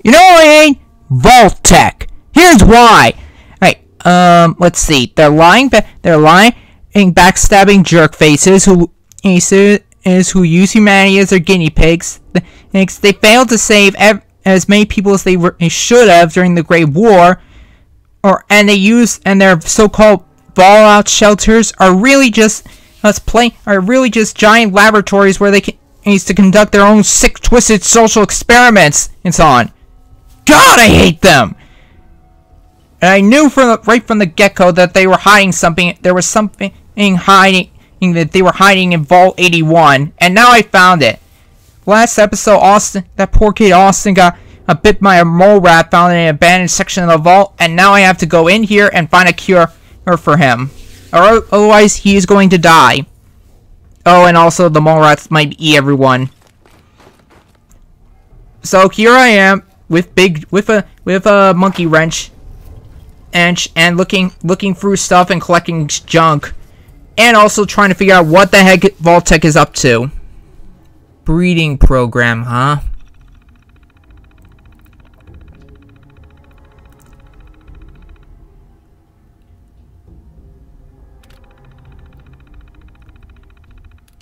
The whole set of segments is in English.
You know what I mean? Vault-Tec. Here's why. Let's see. They're lying, backstabbing jerk faces who use humanity as their guinea pigs. They failed to save as many people as they should have during the Great War, and their so-called fallout shelters are really just giant laboratories where they can to conduct their own sick, twisted social experiments and so on. God, I hate them. And I knew right from the get-go that they were hiding something. There was something that they were hiding in Vault 81, and now I found it. Last episode, that poor kid Austin got bit by a mole rat found in an abandoned section of the vault, and now I have to go in here and find a cure for him, or otherwise he is going to die. Oh, and also the mole rats might eat everyone. So here I am with a monkey wrench. And looking through stuff and collecting junk, and also trying to figure out what the heck Vault-Tec is up to. Breeding program, huh?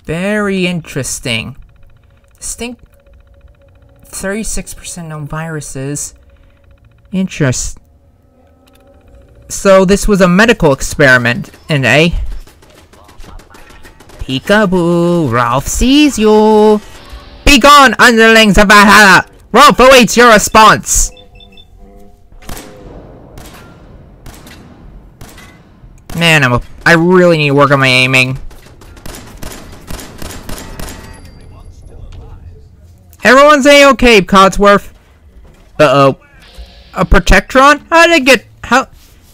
Very interesting. Distinct 36% known viruses. So this was a medical experiment, Peekaboo, Ralph sees you. Be gone, underlings of Valhalla. Ralph awaits your response. Man, I really need to work on my aiming. Everyone's A-okay, Codsworth. Uh-oh. A Protectron?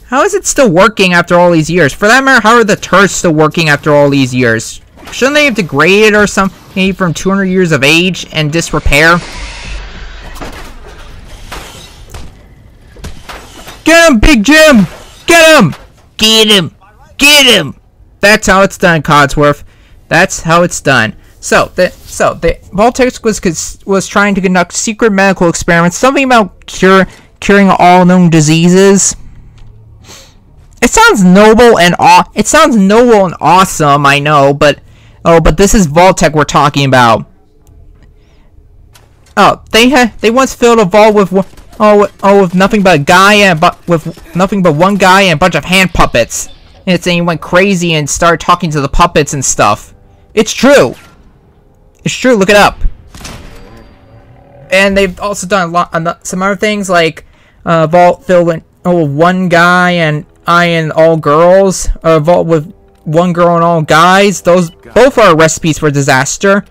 How is it still working after all these years? For that matter, how are the turrets still working after all these years? Shouldn't they have degraded or something, maybe from 200 years of age and disrepair? Get him, Big Jim! Get him! Get him! Get him! That's how it's done, Codsworth. That's how it's done. So the Vault-Tec was trying to conduct secret medical experiments, something about curing all known diseases. It sounds noble and awesome, I know, but this is Vault-Tec we're talking about. Oh, they once filled a vault with nothing but one guy and a bunch of hand puppets. And he went crazy and started talking to the puppets and stuff. It's true. It's true. Look it up. And they've also done some other things like vault filled with one guy and all girls, a vault with one girl and all guys. Those both are recipes for disaster.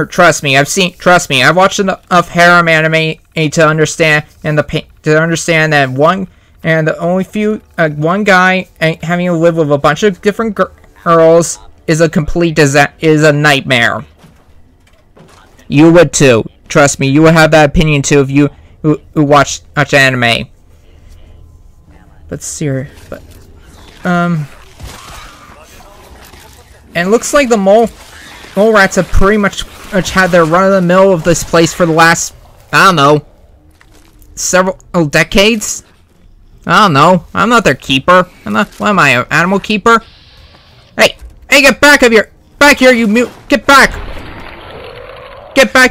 Trust me, I've watched enough harem anime to understand that one guy having to live with a bunch of different girls is a nightmare. You would too. Trust me, you would have that opinion too if you who watch anime. And looks like the mole rats have pretty much had their run of the mill of this place for the last, I don't know, several decades. I don't know. I'm not their keeper. What am I, an animal keeper? Hey, get back here, you mute. Get back,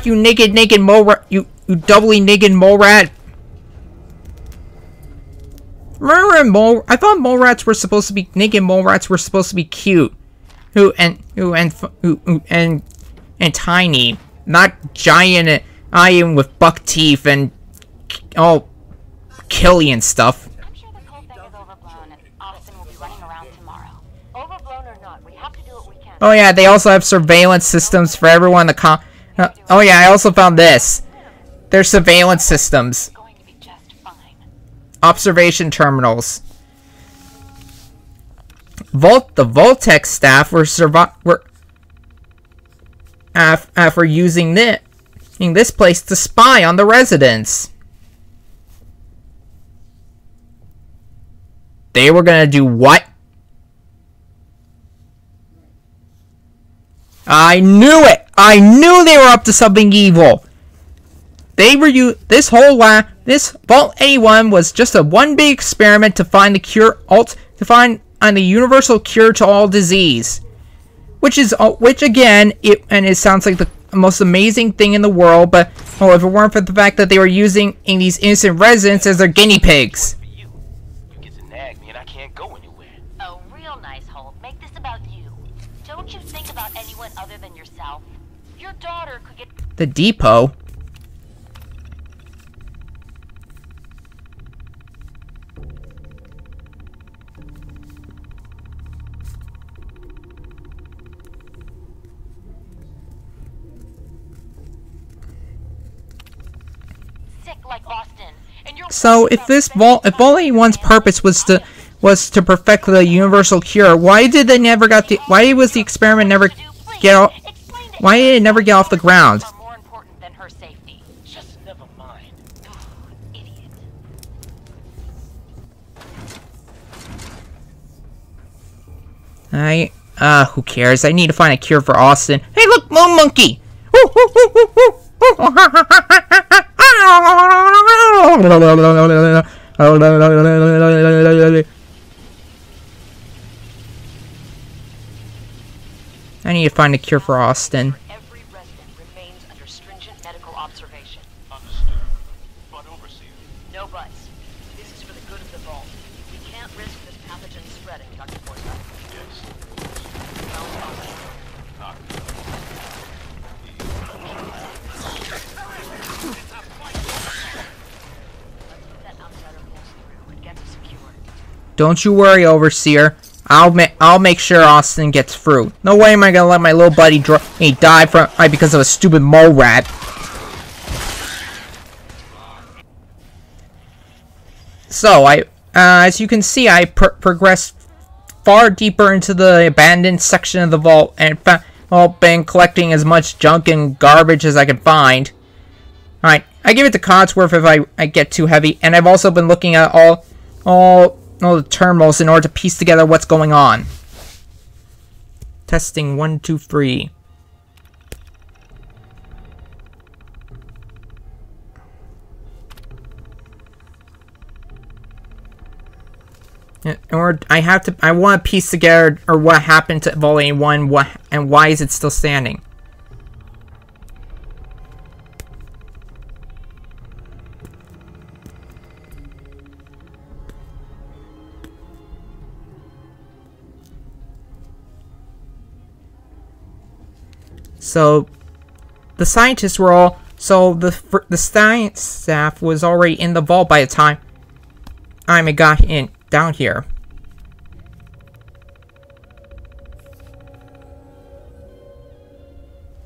you naked mole rat, you doubly naked mole rat. Remember I thought mole rats were supposed to be naked. Mole rats were supposed to be cute, and tiny, not giant, iron with buck teeth and all killy and stuff. I'm sure this whole thing is overblown, and Austin will be running around tomorrow. Overblown or not, we have to do what we can. Oh yeah, they also have surveillance systems for everyone. Oh yeah, I also found this. There's surveillance systems. Observation terminals. The Vault-Tec staff were using this place to spy on the residents. They were gonna do what? I knew it! I knew they were up to something evil! this Vault 81 was just a one big experiment to find the cure, to find the universal cure to all disease. Which again, it sounds like the most amazing thing in the world, but if it weren't for the fact that they were using these innocent residents as their guinea pigs. You get to nag me and I can't go anywhere. Oh, real nice, Holt. Make this about you. Don't you think about anyone other than yourself? Your daughter could get... The depot? sick like Austin. And you're So if Vault 81's purpose was to perfect the universal cure, why did they never why was the experiment never why did it never get off the ground? More important than her safety. Just never mind. Idiot. Who cares? I need to find a cure for Austin. Hey, look, Moon Monkey! Woo, woo, woo, woo, woo. I need to find a cure for Austin. Every resident remains under stringent medical observation. Understood. But overseer. No buts. This is for the good of the vault. We can't risk this pathogen spreading, Dr. Forsyth. Yes. That outsider pulls through and gets us secured. Don't you worry, Overseer. I'll make sure Austin gets through. No way am I gonna let my little buddy die because of a stupid mole rat. So as you can see, I progressed far deeper into the abandoned section of the vault and been collecting as much junk and garbage as I could find. Alright, I give it to Codsworth if I get too heavy, and I've also been looking at all the terminals in order to piece together what's going on. Testing 1, 2, 3. Or I want to piece together what happened to Vault 81, and why is it still standing. So, the scientists were all... So, the science staff was already in the vault by the time it got down here.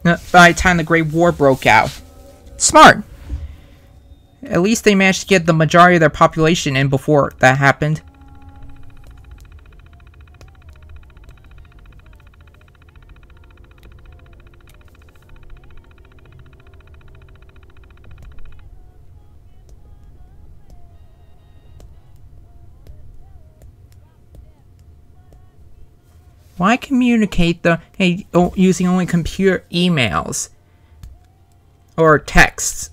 By the time the Great War broke out. Smart! At least they managed to get the majority of their population in before that happened. Why communicate using only computer emails or texts?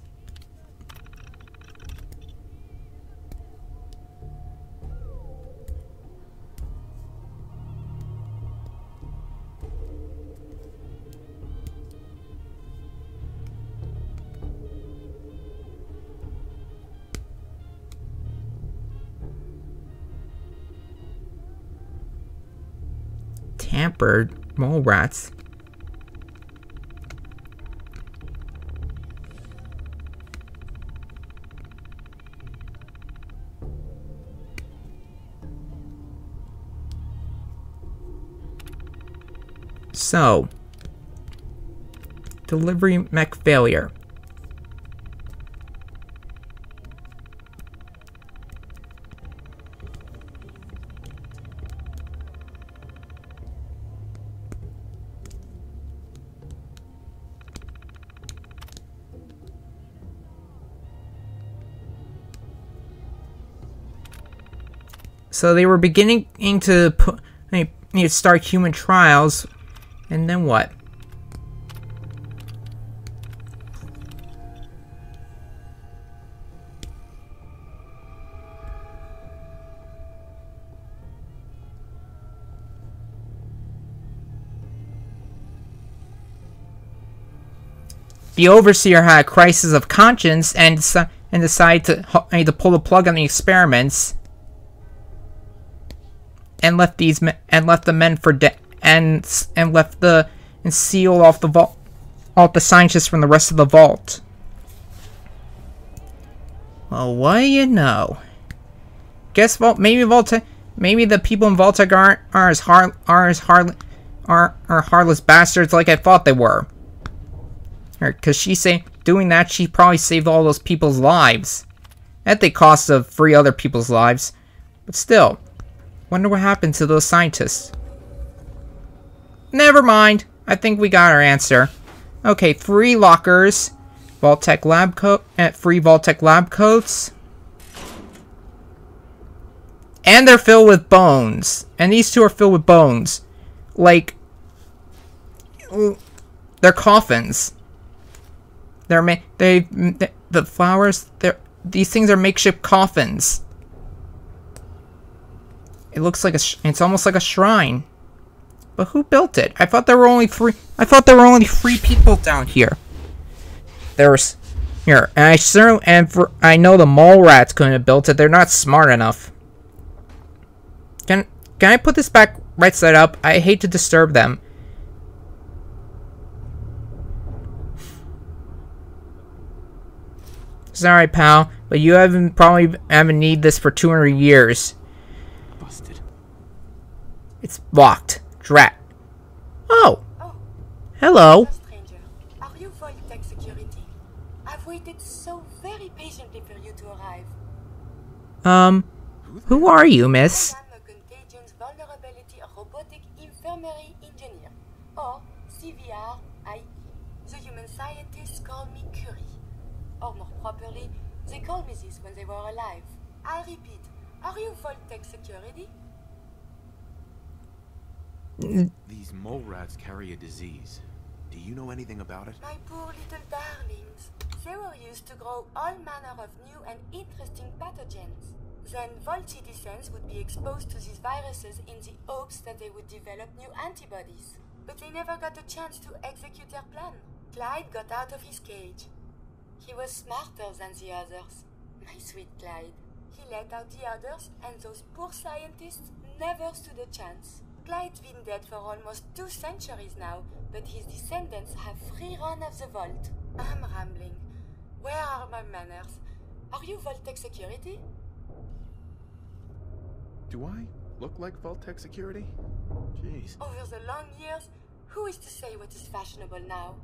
Tampered mole rats. So, delivery mech failure. So they were beginning to start human trials, and then what? the overseer had a crisis of conscience and decided to pull the plug on the experiments and left the men for dead and sealed off the vault, off the scientists from the rest of the vault. Well, what do you know? Guess maybe the people in Vault-Tec are heartless bastards like I thought they were. Because doing that, she probably saved all those people's lives. At the cost of 3 other people's lives. But still, wonder what happened to those scientists. Never mind. I think we got our answer. Okay, 3 lockers. Vault-Tec lab coat. 3 Vault-Tec lab coats. And they're filled with bones. And these 2 are filled with bones. Like, they're coffins. The flowers, these things are makeshift coffins. It looks like it's almost like a shrine. But who built it? I thought there were only 3 people down here. There's here, and I know the mole rats couldn't have built it. They're not smart enough. Can I put this back right side up? I hate to disturb them. Sorry, pal, but you probably haven't needed this for 200 years. Busted. It's locked. Drat. Oh. Hello. Stranger, are you Vault-Tec security? I've waited so very patiently for you to arrive. Who are you, miss? I am a Contagions Vulnerability Robotic Infirmary Engineer, or CVR-IE. The human scientists call me Curie. Or more properly, they called me this when they were alive. I repeat, are you Vault-Tec security? These mole rats carry a disease. Do you know anything about it? My poor little darlings. They were used to grow all manner of new and interesting pathogens. Then Vault citizens would be exposed to these viruses in the hopes that they would develop new antibodies. But they never got a chance to execute their plan. Clyde got out of his cage. He was smarter than the others. My sweet Clyde. He let out the others, and those poor scientists never stood a chance. Clyde's been dead for almost 2 centuries now, but his descendants have free run of the vault. I'm rambling. Where are my manners? Are you Vault-Tec security? Do I look like Vault-Tec security? Jeez. Over the long years, who is to say what is fashionable now?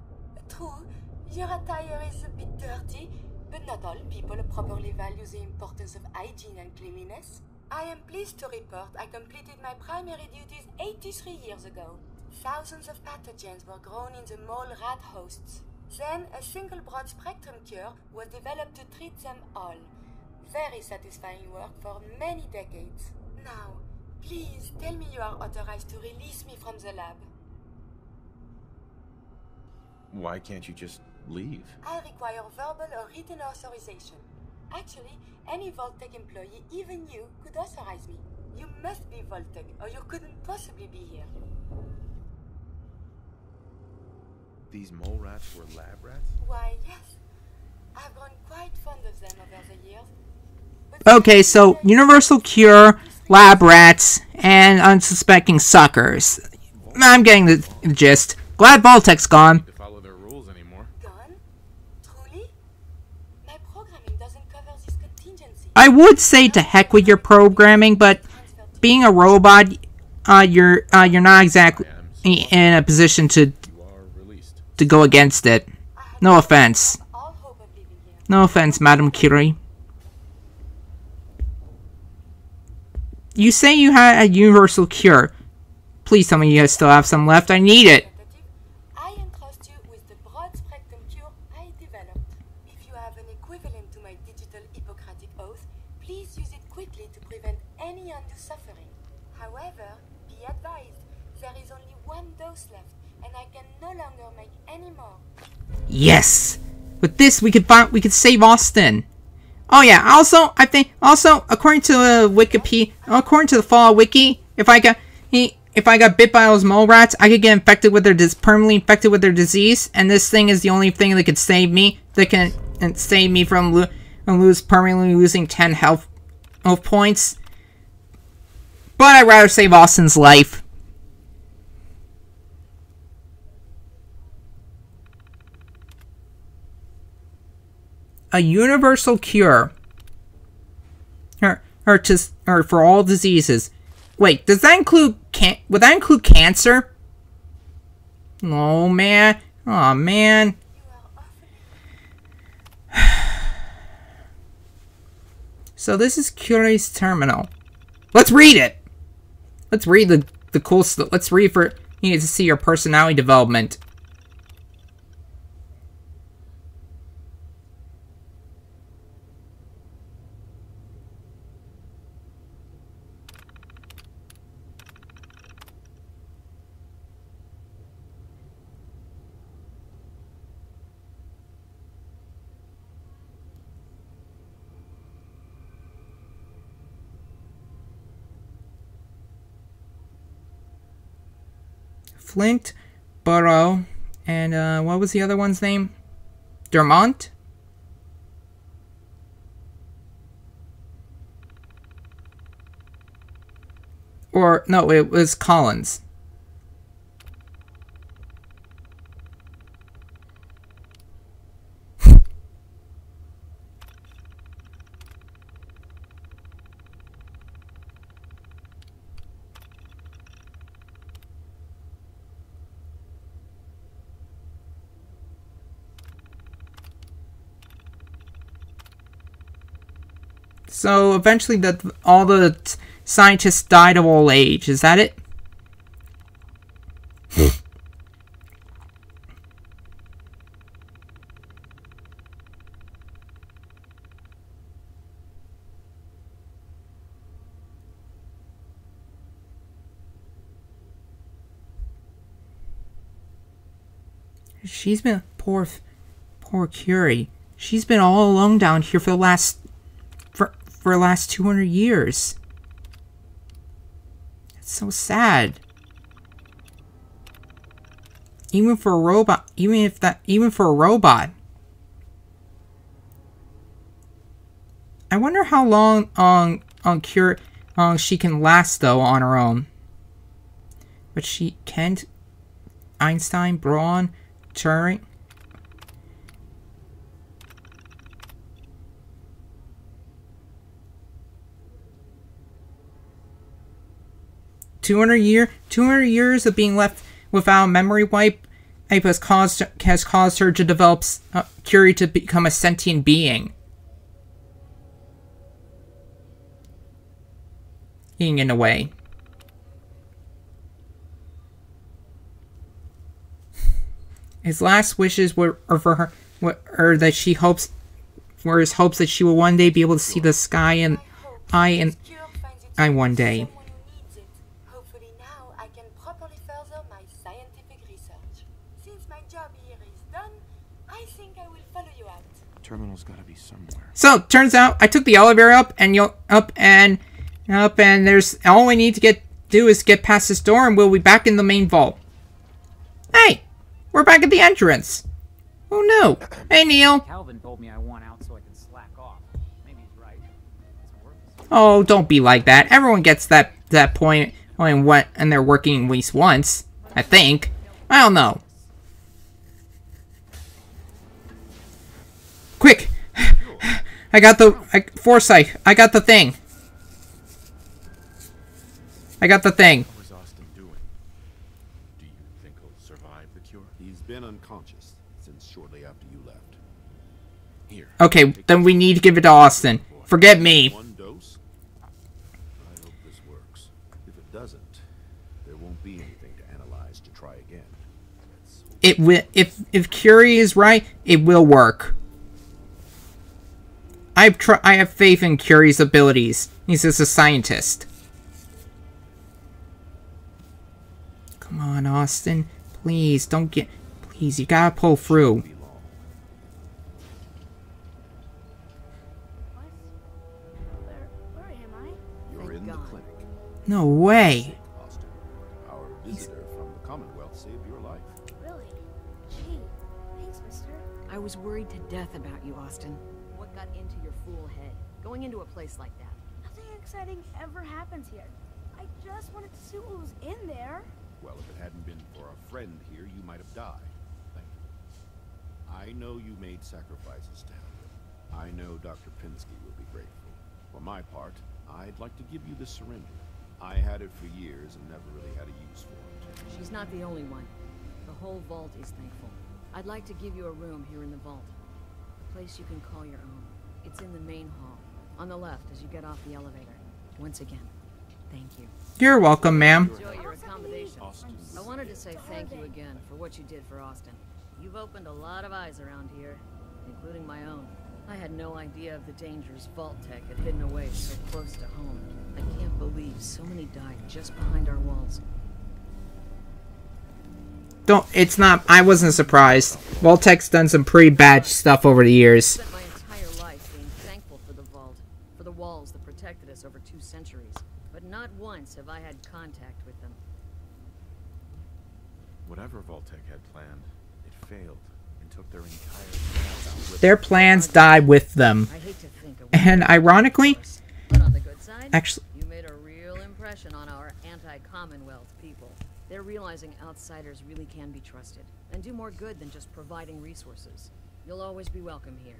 True, your attire is a bit dirty, but not all people properly value the importance of hygiene and cleanliness. I am pleased to report I completed my primary duties 83 years ago. Thousands of pathogens were grown in the mole rat hosts. Then a single broad-spectrum cure was developed to treat them all. Very satisfying work for many decades. Now, please tell me you are authorized to release me from the lab. Why can't you just leave? I require verbal or written authorization. Actually, any Vault-Tec employee, even you, could authorize me. You must be Vault-Tec, or you couldn't possibly be here. These mole rats were lab rats? Why, yes. I've grown quite fond of them over the years. Okay, so universal cure, lab rats, and unsuspecting suckers. I'm getting the gist. Glad Vault-Tec's gone. To follow their rules anymore. Gone? Truly? My programming doesn't cover this contingency. I would say to heck with your programming, but being a robot, you're not exactly in a position to go against it. No offense. All hope of living here. No offense, Madam Curie. You say you had a universal cure. Please tell me you still have some left. I need it. I entrust you with the broad-spectrum cure I developed. If you have an equivalent to my digital Hippocratic oath, please use it quickly to prevent any undue suffering. However, be advised, there is only 1 dose left, and I can no longer make any more. Yes. With this, we could save Austin. Oh yeah. Also, according to Wikipedia, according to the Fallout Wiki, if I got if I got bit by those mole rats, I could get infected with their permanently infected with their disease, and this thing is the only thing that could save me. That can save me from permanently losing 10 health points. But I'd rather save Austin's life. A universal cure. Or for all diseases. Wait, does that include would that include cancer? Oh man. Oh man. So this is Curie's terminal. Let's read it. Let's read the cool stuff. Let's read for you need to see your personality development. Flint, Burrow, and what was the other one's name? Dermont? Or, no, it was Collins. So eventually, all the scientists died of old age. Is that it? She's been poor Curie. She's been all alone down here for the last 200 years. It's so sad. Even for a robot. Even for a robot. I wonder how long she can last though on her own. But she can't. Einstein, Braun, Turing. $200 years of being left without a memory wipe has caused her to develop Curie to become a sentient being. In a way. His last wishes were for her, or that she hopes, were his hopes that she will one day be able to see the sky and I one day. Hopefully now I can properly further my scientific research. Since my job here is done, I think I will follow you out. Terminal's gotta be somewhere. So turns out I took the elevator up and there's all we need to do is get past this door and we'll be back in the main vault. Hey, we're back at the entrance. Oh no. Hey Neil. Calvin told me I want out so I can slack off. Maybe he's right. It's worth it. Oh, don't be like that. Everyone gets that point and they're working at least once. I think. I don't know. Quick! I got the foresight. I got the thing. I got the thing. What was Austin doing? Do you think he'll survive the cure? He's been unconscious since shortly after you left. Here. Okay, then we need to give it to Austin. Forget me. One dose? I hope this works. If it doesn't, there won't be anything to analyze to try again. It will. If Curie is right, it will work. I have faith in Curie's abilities. He's just a scientist. Come on, Austin. Please, don't get... Please, you gotta pull through. You're in the clinic. No way. Austin, was worried to death about you, Austin. What got into your fool head? Going into a place like that? Nothing exciting ever happens here. I just wanted to see what was in there. Well, if it hadn't been for our friend here, you might have died. Thank you. I know you made sacrifices to help him. I know Dr. Pinsky will be grateful. For my part, I'd like to give you this syringe. I had it for years and never really had a use for it. She's not the only one. The whole vault is thankful. I'd like to give you a room here in the vault. A place you can call your own. It's in the main hall, on the left as you get off the elevator. Once again, thank you. You're welcome, ma'am. Enjoy your accommodation. I wanted to say thank you again for what you did for Austin. You've opened a lot of eyes around here, including my own. I had no idea of the dangers Vault Tech had hidden away so close to home. I can't believe so many died just behind our walls. It's not, I wasn't surprised. Vault-Tech's done some pretty bad stuff over the years. I spent my entire life being thankful for the vault, for the walls that protected us over 2 centuries. But not once have I had contact with them. Whatever Vault-Tech had planned, it failed and took their entire plans out with Their plans died with them. I hate to think of And ironically, but on the good side, actually, you made a real impression on our anti-Commonwealth people. They're realizing outsiders really can be trusted and do more good than just providing resources. You'll always be welcome here,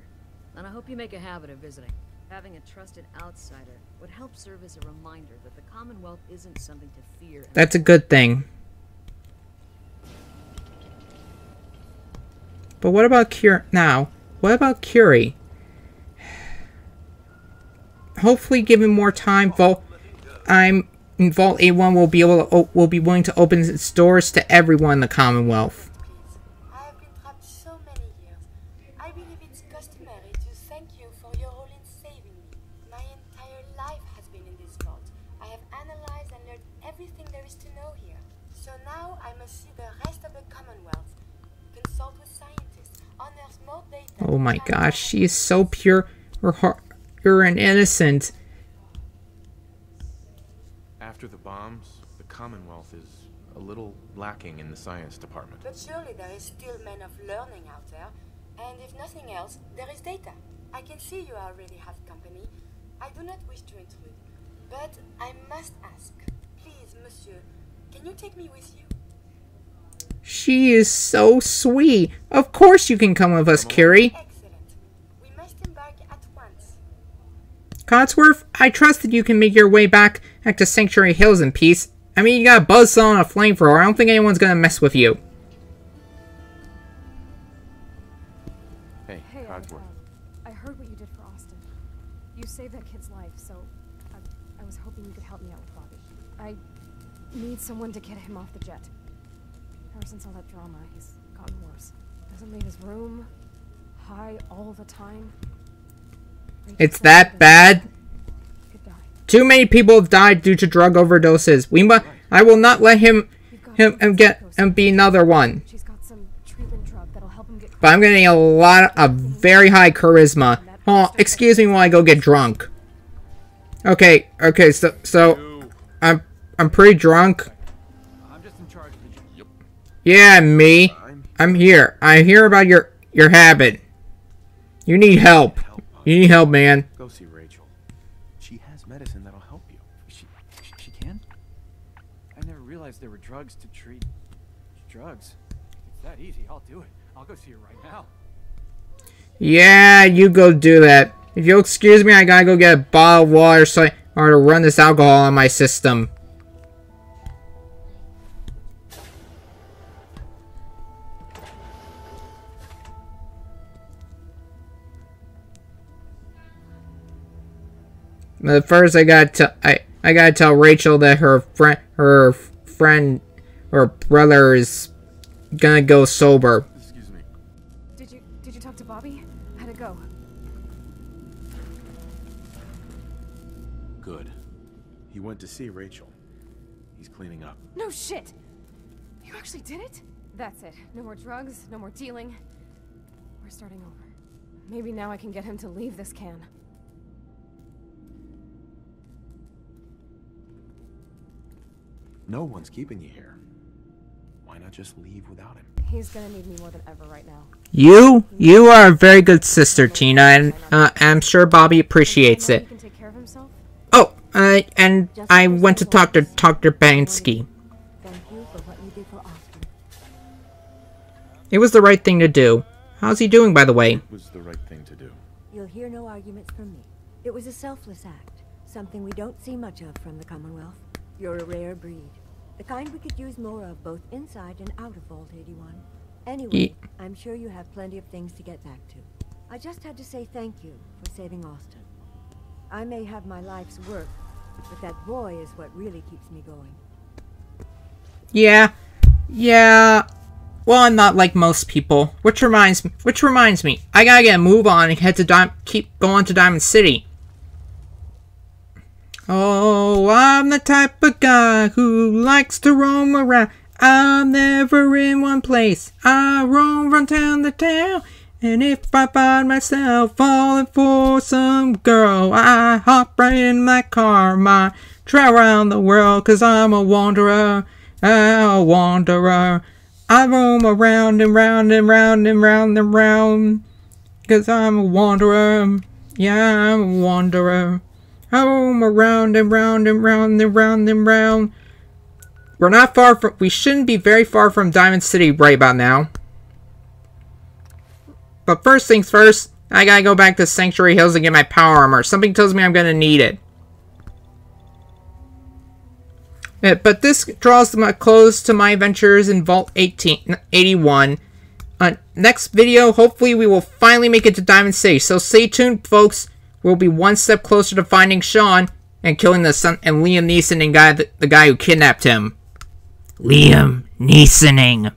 and I hope you make a habit of visiting. Having a trusted outsider would help serve as a reminder that the Commonwealth isn't something to fear. that's a good thing. But what about what about Curie? Hopefully, given more time, Vault A1 will be willing to open its doors to everyone in the Commonwealth. Please. I have been trapped so many years. I believe it's customary to thank you for your role in saving me. My entire life has been in this vault. I have analyzed and learned everything there is to know here. So now I must see the rest of the Commonwealth, consult with scientists, unearth more data. Oh my gosh, she is so pure and innocent. After the bombs, the Commonwealth is a little lacking in the science department. But surely there is still men of learning out there. And if nothing else, there is data. I can see you already have company. I do not wish to intrude. But I must ask. Please, monsieur, can you take me with you? She is so sweet. Of course you can come with us, Curie. Excellent. We must embark at once. Codsworth, I trust that you can make your way back to Sanctuary Hills in peace. I mean, you got a buzzsaw and a flamethrower. I don't think anyone's gonna mess with you. Hey, Codsworth. I heard what you did for Austin. You saved that kid's life, so I was hoping you could help me out with Bobby. I need someone to get him off the jet. Ever since all that drama, he's gotten worse. Doesn't leave his room. High all the time. It's that bad? Could die. Too many people have died due to drug overdoses. I will not let him be another one. She's got some treatment drug that'll help him get. But I'm getting a lot of very high charisma. Oh, excuse me while I go get drunk. Okay, so I'm pretty drunk. I'm just in charge of the... Yep. Yeah, me. I'm here. I hear about your habit. You need help. You need help, man. Go see Rachel. She has medicine that'll help you. She can? I never realized there were drugs to treat drugs. If it's that easy, I'll do it. I'll go see her right now. Yeah, you go do that. If you'll excuse me, I gotta go get a bottle of water or to run this alcohol in my system. But first, I gotta tell Rachel that her friend or brother is gonna go sober. Excuse me. Did you talk to Bobby? How'd it go? Good. He went to see Rachel. He's cleaning up. No shit! You actually did it? That's it. No more drugs, no more dealing. We're starting over. Maybe now I can get him to leave this can. No one's keeping you here. Why not just leave without him? He's gonna need me more than ever right now. You are a very good sister, Tina, and I'm sure Bobby appreciates it. He can take care of himself? Oh, and I went to talk to Dr. Bansky. Thank you for what you did for Austin. It was the right thing to do. How's he doing, by the way? It was the right thing to do. You'll hear no arguments from me. It was a selfless act, something we don't see much of from the Commonwealth. You're a rare breed, the kind we could use more of both inside and out of Vault 81. Anyway, I'm sure you have plenty of things to get back to. I just had to say thank you for saving Austin. I may have my life's work, but that boy is what really keeps me going. Yeah. Well, I'm not like most people. Which reminds me, I gotta get a move on and head to keep going to Diamond City. Oh, I'm the type of guy who likes to roam around. I'm never in one place. I roam from town to town. And if I find myself falling for some girl, I hop right in my car, travel around the world, 'cause I'm a wanderer. A wanderer. I roam around and round and round and round and round, 'cause I'm a wanderer. Yeah, I'm a wanderer. I roam around and round and round and round and round. We're not far from... We shouldn't be very far from Diamond City right about now. But first things first, I gotta go back to Sanctuary Hills and get my power armor. Something tells me I'm gonna need it. But this draws close to my adventures in Vault 81. Next video, hopefully we will finally make it to Diamond City. So stay tuned, folks. We'll be one step closer to finding Sean and killing the son and Liam Neeson and the guy who kidnapped him. Liam Neesoning.